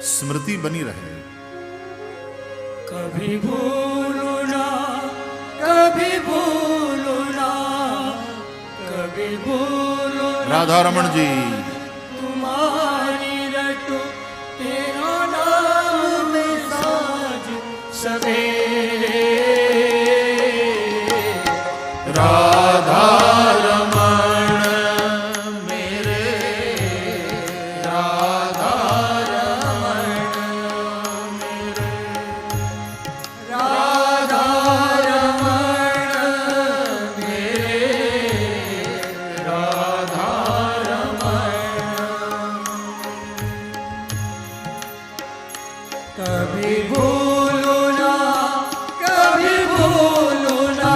स्मृति बनी रहे। कभी भूलू ना, कभी भूलू ना, कभी भूलू ना। राधा रमन जी तुम्हारी रटो तेरा नाम में साज सवेरे। राधा रमन मेरे, राधा रमन मेरे, राधा रमण मेरे, राधा कभी भूलू ना, कभी भूलू ना,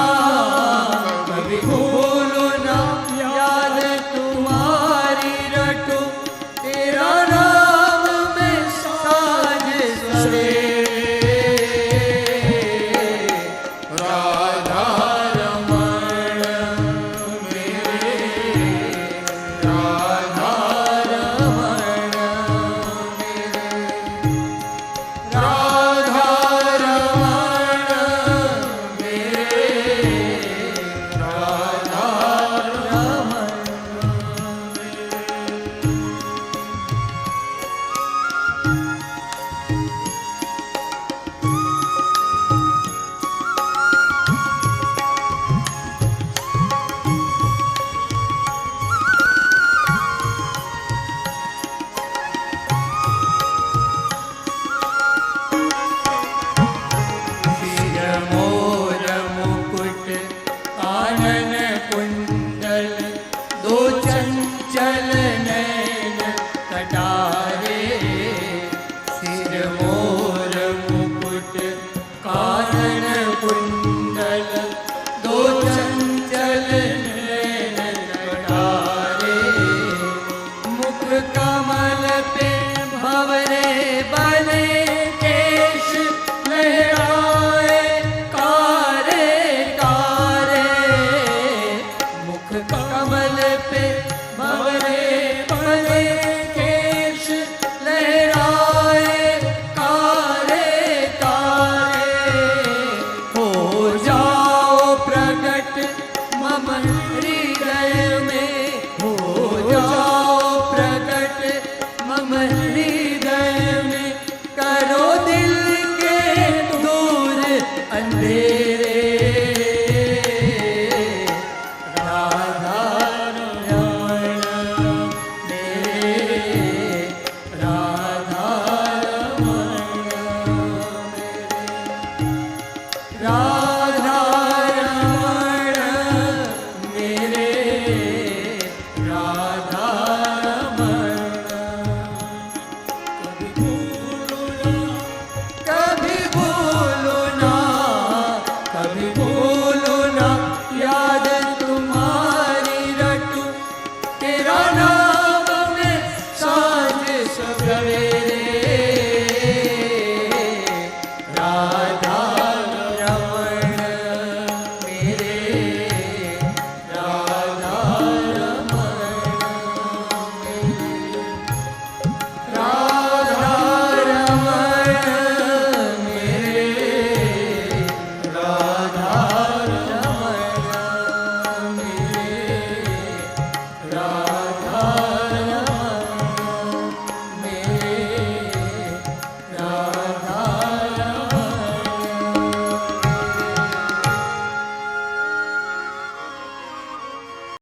कभी भूलू ना, याद तुम्हारी रटो तेरा नाम में साज सवेरे। राधा रमन मेरे, राधा रमण राधा रमन मेरे, राधा सिर मोर मुकुट कानन कुंडल, दो चंचल नैन कटारे। सिर मोर मुकुट कानन कुंडल, दो चंचल नैन कटारे। मुख कमल पे